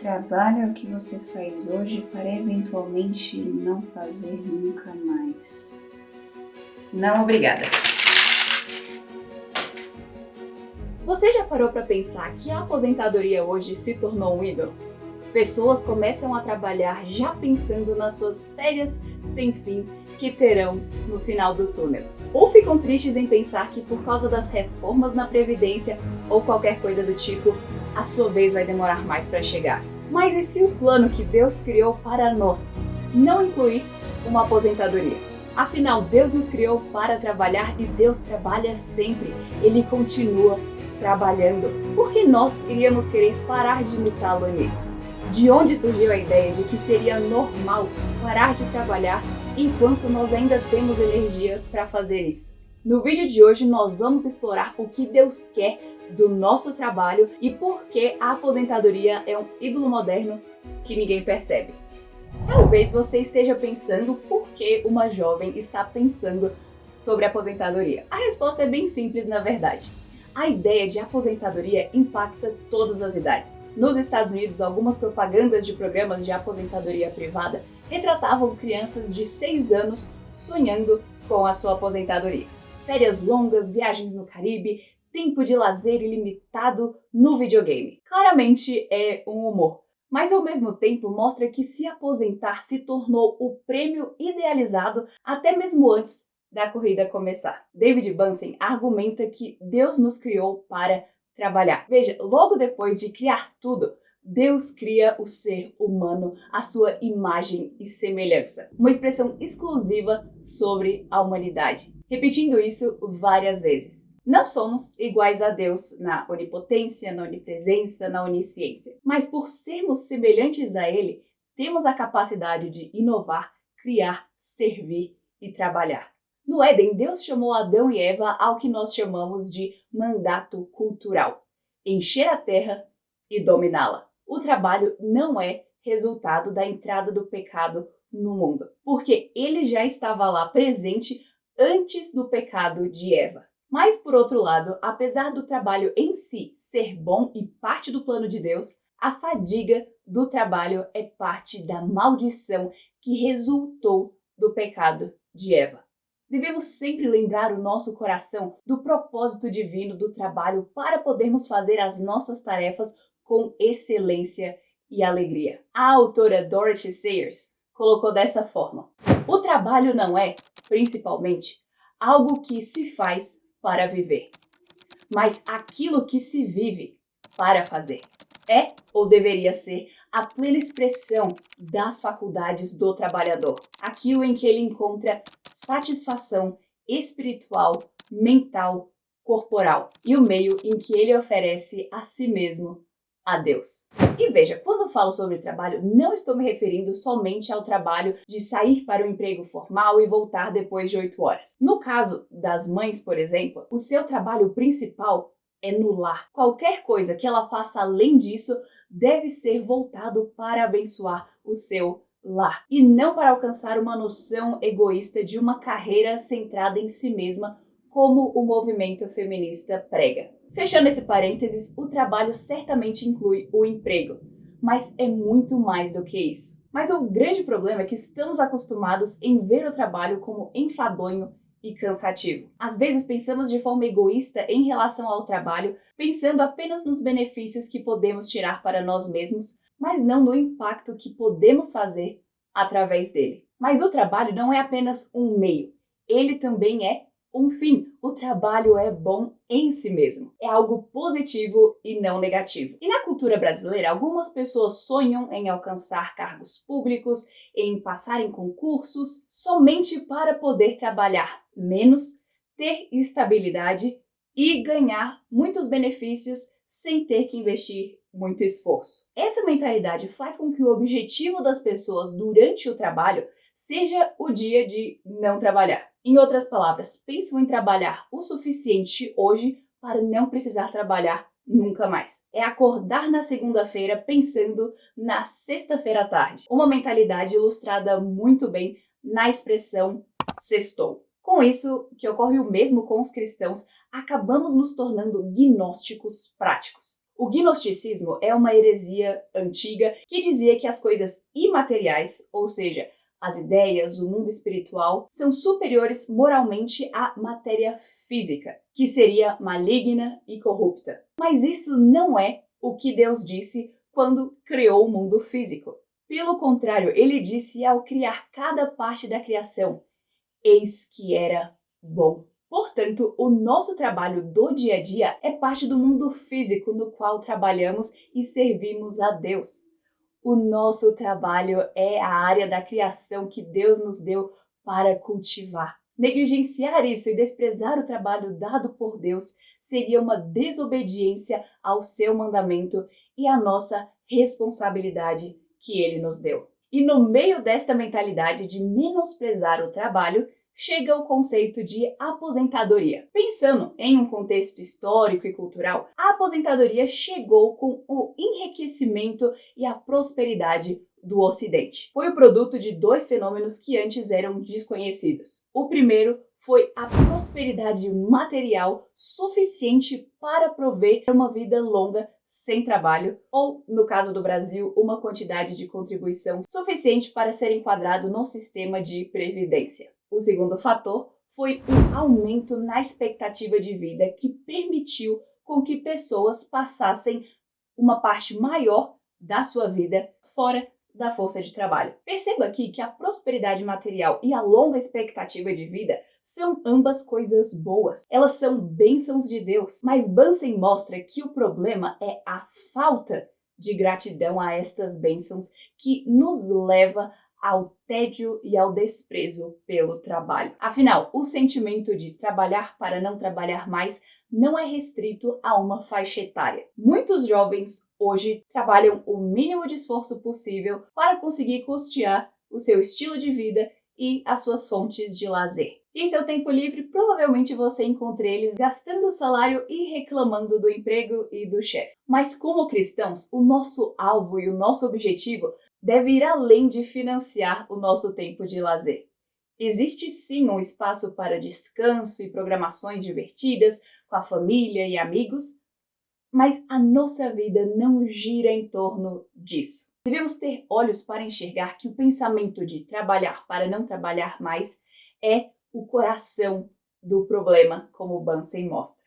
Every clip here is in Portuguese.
trabalho é o que você faz hoje para eventualmente não fazer nunca mais. Não, obrigada. Você já parou para pensar que a aposentadoria hoje se tornou um ídolo? Pessoas começam a trabalhar já pensando nas suas férias sem fim que terão no final do túnel. Ou ficam tristes em pensar que por causa das reformas na Previdência ou qualquer coisa do tipo, a sua vez vai demorar mais para chegar. Mas e se o plano que Deus criou para nós não incluir uma aposentadoria? Afinal, Deus nos criou para trabalhar e Deus trabalha sempre. Ele continua trabalhando. Por que nós iríamos querer parar de imitá-lo nisso? De onde surgiu a ideia de que seria normal parar de trabalhar enquanto nós ainda temos energia para fazer isso? No vídeo de hoje nós vamos explorar o que Deus quer do nosso trabalho e por que a aposentadoria é um ídolo moderno que ninguém percebe. Talvez você esteja pensando por que uma jovem está pensando sobre aposentadoria. A resposta é bem simples, na verdade. A ideia de aposentadoria impacta todas as idades. Nos Estados Unidos, algumas propagandas de programas de aposentadoria privada retratavam crianças de 6 anos sonhando com a sua aposentadoria. Férias longas, viagens no Caribe, tempo de lazer ilimitado no videogame. Claramente é um humor, mas ao mesmo tempo mostra que se aposentar se tornou o prêmio idealizado até mesmo antes da corrida começar. David Bunsen argumenta que Deus nos criou para trabalhar. Veja, logo depois de criar tudo, Deus cria o ser humano à sua imagem e semelhança. Uma expressão exclusiva sobre a humanidade. Repetindo isso várias vezes. Não somos iguais a Deus na onipotência, na onipresença, na onisciência. Mas por sermos semelhantes a Ele, temos a capacidade de inovar, criar, servir e trabalhar. No Éden, Deus chamou Adão e Eva ao que nós chamamos de mandato cultural: encher a terra e dominá-la. O trabalho não é resultado da entrada do pecado no mundo, porque ele já estava lá presente antes do pecado de Eva. Mas, por outro lado, apesar do trabalho em si ser bom e parte do plano de Deus, a fadiga do trabalho é parte da maldição que resultou do pecado de Eva. Devemos sempre lembrar o nosso coração do propósito divino do trabalho para podermos fazer as nossas tarefas com excelência e alegria. A autora Dorothy Sayers colocou dessa forma: o trabalho não é, principalmente, algo que se faz para viver, mas aquilo que se vive para fazer. É, ou deveria ser, a plena expressão das faculdades do trabalhador, aquilo em que ele encontra satisfação espiritual, mental, corporal e o meio em que ele oferece a si mesmo a Deus. E veja, quando eu falo sobre trabalho, não estou me referindo somente ao trabalho de sair para o emprego formal e voltar depois de 8 horas. No caso das mães, por exemplo, o seu trabalho principal é no lar. Qualquer coisa que ela faça além disso deve ser voltado para abençoar o seu lar e não para alcançar uma noção egoísta de uma carreira centrada em si mesma, como o movimento feminista prega. Fechando esse parênteses, o trabalho certamente inclui o emprego, mas é muito mais do que isso. Mas o grande problema é que estamos acostumados em ver o trabalho como enfadonho e cansativo. Às vezes pensamos de forma egoísta em relação ao trabalho, pensando apenas nos benefícios que podemos tirar para nós mesmos, mas não no impacto que podemos fazer através dele. Mas o trabalho não é apenas um meio, ele também é um fim. O trabalho é bom em si mesmo. É algo positivo e não negativo. E na cultura brasileira, algumas pessoas sonham em alcançar cargos públicos, em passar em concursos, somente para poder trabalhar menos, ter estabilidade e ganhar muitos benefícios sem ter que investir muito esforço. Essa mentalidade faz com que o objetivo das pessoas durante o trabalho seja o dia de não trabalhar. Em outras palavras, pensam em trabalhar o suficiente hoje para não precisar trabalhar nunca mais. É acordar na segunda-feira pensando na sexta-feira à tarde. Uma mentalidade ilustrada muito bem na expressão sextou. Com isso, que ocorre o mesmo com os cristãos, acabamos nos tornando gnósticos práticos. O gnosticismo é uma heresia antiga que dizia que as coisas imateriais, ou seja, as ideias, o mundo espiritual, são superiores moralmente à matéria física, que seria maligna e corrupta. Mas isso não é o que Deus disse quando criou o mundo físico. Pelo contrário, ele disse ao criar cada parte da criação: eis que era bom. Portanto, o nosso trabalho do dia a dia é parte do mundo físico no qual trabalhamos e servimos a Deus. O nosso trabalho é a área da criação que Deus nos deu para cultivar. Negligenciar isso e desprezar o trabalho dado por Deus seria uma desobediência ao seu mandamento e à nossa responsabilidade que ele nos deu. E no meio desta mentalidade de menosprezar o trabalho, chega o conceito de aposentadoria. Pensando em um contexto histórico e cultural, a aposentadoria chegou com o enriquecimento e a prosperidade do Ocidente. Foi o produto de dois fenômenos que antes eram desconhecidos. O primeiro foi a prosperidade material suficiente para prover uma vida longa sem trabalho, ou, no caso do Brasil, uma quantidade de contribuição suficiente para ser enquadrado no sistema de previdência. O segundo fator foi um aumento na expectativa de vida que permitiu com que pessoas passassem uma parte maior da sua vida fora da força de trabalho. Perceba aqui que a prosperidade material e a longa expectativa de vida são ambas coisas boas. Elas são bênçãos de Deus, mas Bunsen mostra que o problema é a falta de gratidão a estas bênçãos que nos leva ao tédio e ao desprezo pelo trabalho. Afinal, o sentimento de trabalhar para não trabalhar mais não é restrito a uma faixa etária. Muitos jovens hoje trabalham o mínimo de esforço possível para conseguir custear o seu estilo de vida e as suas fontes de lazer. Em seu tempo livre, provavelmente você encontra eles gastando o salário e reclamando do emprego e do chefe. Mas como cristãos, o nosso alvo e o nosso objetivo deve ir além de financiar o nosso tempo de lazer. Existe sim um espaço para descanso e programações divertidas com a família e amigos, mas a nossa vida não gira em torno disso. Devemos ter olhos para enxergar que o pensamento de trabalhar para não trabalhar mais é o coração do problema, como Bunsen mostra.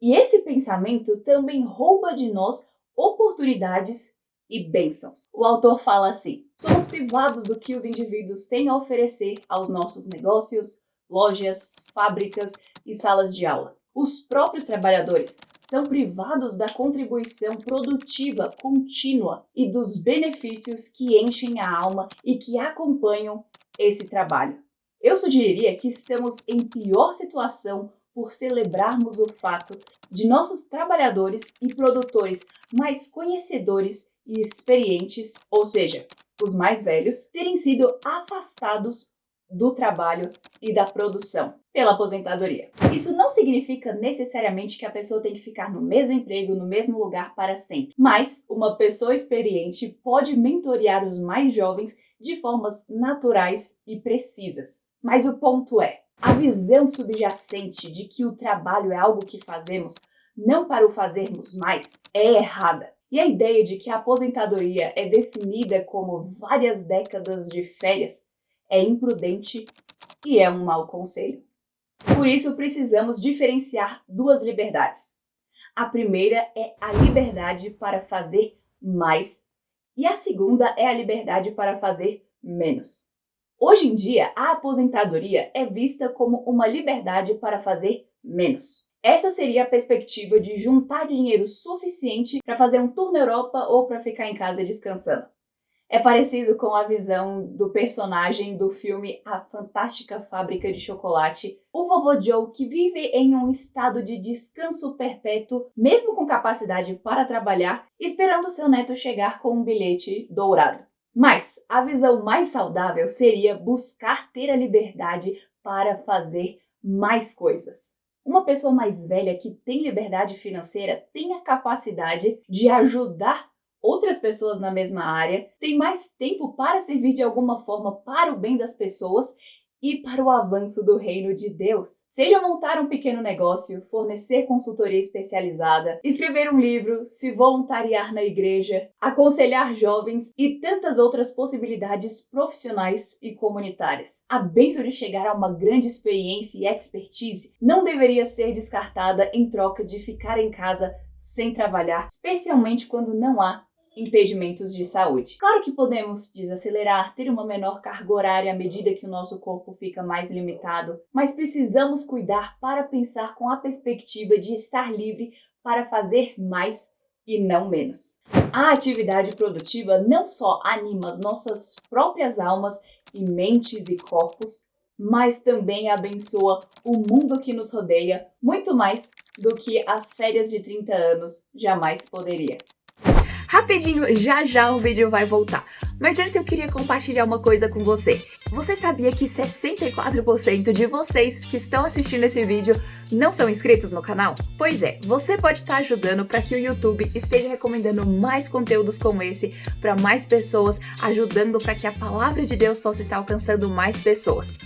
E esse pensamento também rouba de nós oportunidades e bênçãos. O autor fala assim: somos privados do que os indivíduos têm a oferecer aos nossos negócios, lojas, fábricas e salas de aula. Os próprios trabalhadores são privados da contribuição produtiva contínua e dos benefícios que enchem a alma e que acompanham esse trabalho. Eu sugeriria que estamos em pior situação por celebrarmos o fato de nossos trabalhadores e produtores mais conhecedores e experientes, ou seja, os mais velhos, terem sido afastados do trabalho e da produção pela aposentadoria. Isso não significa necessariamente que a pessoa tem que ficar no mesmo emprego, no mesmo lugar para sempre, mas uma pessoa experiente pode mentorear os mais jovens de formas naturais e precisas. Mas o ponto é, a visão subjacente de que o trabalho é algo que fazemos não para o fazermos mais é errada. E a ideia de que a aposentadoria é definida como várias décadas de férias é imprudente e é um mau conselho. Por isso, precisamos diferenciar duas liberdades. A primeira é a liberdade para fazer mais e a segunda é a liberdade para fazer menos. Hoje em dia, a aposentadoria é vista como uma liberdade para fazer menos. Essa seria a perspectiva de juntar dinheiro suficiente para fazer um tour na Europa ou para ficar em casa descansando. É parecido com a visão do personagem do filme A Fantástica Fábrica de Chocolate, o vovô Joe, que vive em um estado de descanso perpétuo, mesmo com capacidade para trabalhar, esperando seu neto chegar com um bilhete dourado. Mas a visão mais saudável seria buscar ter a liberdade para fazer mais coisas. Uma pessoa mais velha que tem liberdade financeira tem a capacidade de ajudar outras pessoas na mesma área, tem mais tempo para servir de alguma forma para o bem das pessoas e para o avanço do reino de Deus. Seja montar um pequeno negócio, fornecer consultoria especializada, escrever um livro, se voluntariar na igreja, aconselhar jovens e tantas outras possibilidades profissionais e comunitárias. A bênção de chegar a uma grande experiência e expertise não deveria ser descartada em troca de ficar em casa sem trabalhar, especialmente quando não há impedimentos de saúde. Claro que podemos desacelerar, ter uma menor carga horária à medida que o nosso corpo fica mais limitado, mas precisamos cuidar para pensar com a perspectiva de estar livre para fazer mais e não menos. A atividade produtiva não só anima as nossas próprias almas e mentes e corpos, mas também abençoa o mundo que nos rodeia muito mais do que as férias de 30 anos jamais poderia. Rapidinho, já já o vídeo vai voltar. Mas antes eu queria compartilhar uma coisa com você. Você sabia que 64% de vocês que estão assistindo esse vídeo não são inscritos no canal? Pois é, você pode estar ajudando para que o YouTube esteja recomendando mais conteúdos como esse para mais pessoas, ajudando para que a palavra de Deus possa estar alcançando mais pessoas.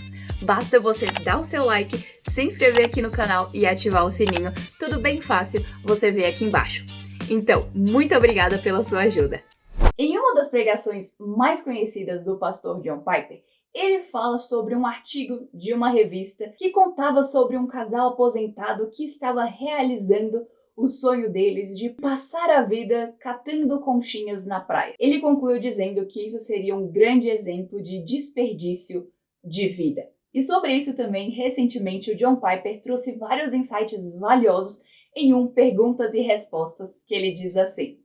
Basta você dar o seu like, se inscrever aqui no canal e ativar o sininho. Tudo bem fácil, você vê aqui embaixo. Então, muito obrigada pela sua ajuda. Em uma das pregações mais conhecidas do pastor John Piper, ele fala sobre um artigo de uma revista que contava sobre um casal aposentado que estava realizando o sonho deles de passar a vida catando conchinhas na praia. Ele concluiu dizendo que isso seria um grande exemplo de desperdício de vida. E sobre isso também, recentemente, o John Piper trouxe vários insights valiosos em um Perguntas e Respostas, que ele diz assim: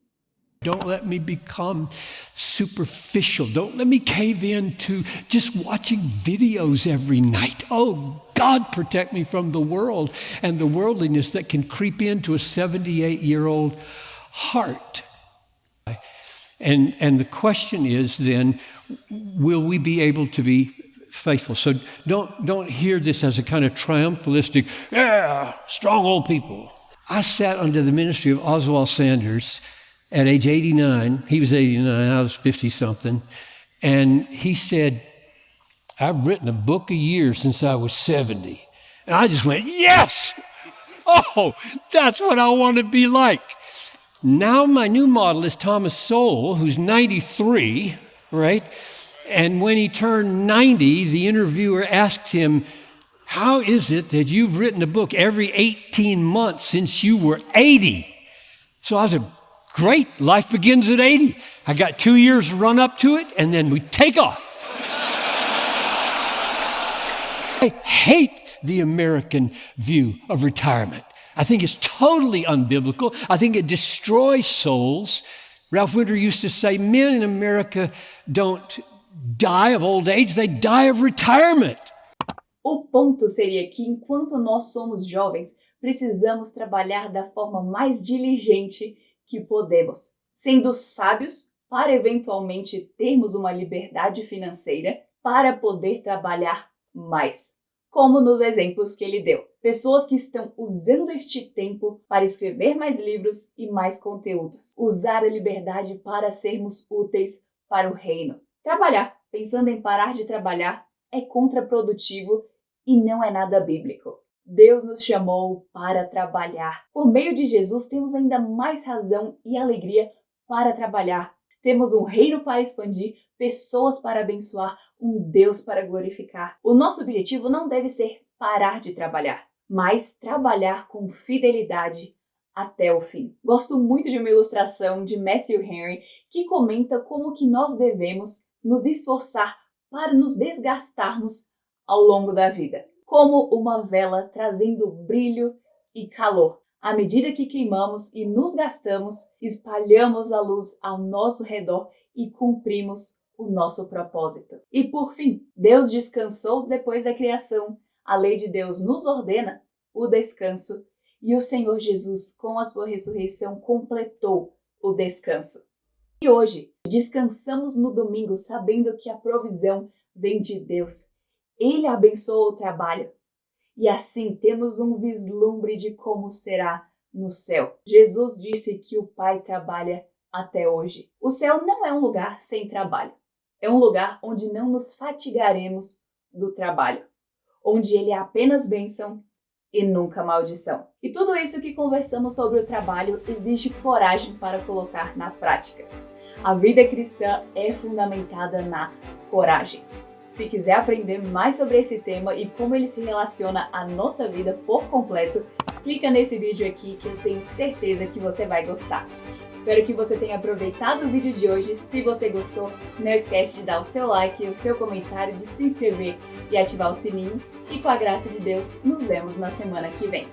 Don't let me become superficial. Don't let me cave into just watching videos every night. Oh, God, protect me from the world and the worldliness that can creep into a 78-year-old heart. And the question is then, will we be able to be faithful? So don't hear this as a kind of triumphalistic, yeah, strong old people. I sat under the ministry of Oswald Sanders at age 89. He was 89, I was 50-something. And he said, I've written a book a year since I was 70. And I just went, yes! Oh, that's what I want to be like. Now my new model is Thomas Sowell, who's 93, right? And when he turned 90, the interviewer asked him, how is it that you've written a book every 18 months since you were 80? So I said, great, life begins at 80. I got 2 years to run up to it, and then we take off. I hate the American view of retirement. I think it's totally unbiblical. I think it destroys souls. Ralph Winter used to say, men in America don't die of old age, they die of retirement. O ponto seria que, enquanto nós somos jovens, precisamos trabalhar da forma mais diligente que podemos, sendo sábios para eventualmente termos uma liberdade financeira para poder trabalhar mais, como nos exemplos que ele deu. Pessoas que estão usando este tempo para escrever mais livros e mais conteúdos. Usar a liberdade para sermos úteis para o reino. Trabalhar, pensando em parar de trabalhar, é contraprodutivo e não é nada bíblico. Deus nos chamou para trabalhar. Por meio de Jesus, temos ainda mais razão e alegria para trabalhar. Temos um reino para expandir, pessoas para abençoar, um Deus para glorificar. O nosso objetivo não deve ser parar de trabalhar, mas trabalhar com fidelidade até o fim. Gosto muito de uma ilustração de Matthew Henry que comenta como que nós devemos nos esforçar para nos desgastarmos ao longo da vida, como uma vela trazendo brilho e calor. À medida que queimamos e nos gastamos, espalhamos a luz ao nosso redor e cumprimos o nosso propósito. E por fim, Deus descansou depois da criação. A lei de Deus nos ordena o descanso e o Senhor Jesus, com a sua ressurreição, completou o descanso. E hoje, descansamos no domingo sabendo que a provisão vem de Deus. Ele abençoa o trabalho. E assim temos um vislumbre de como será no céu. Jesus disse que o Pai trabalha até hoje. O céu não é um lugar sem trabalho. É um lugar onde não nos fatigaremos do trabalho, onde ele é apenas bênção e nunca maldição. E tudo isso que conversamos sobre o trabalho exige coragem para colocar na prática. A vida cristã é fundamentada na coragem. Se quiser aprender mais sobre esse tema e como ele se relaciona à nossa vida por completo, clica nesse vídeo aqui que eu tenho certeza que você vai gostar. Espero que você tenha aproveitado o vídeo de hoje. Se você gostou, não esquece de dar o seu like, o seu comentário, de se inscrever e ativar o sininho. E com a graça de Deus, nos vemos na semana que vem.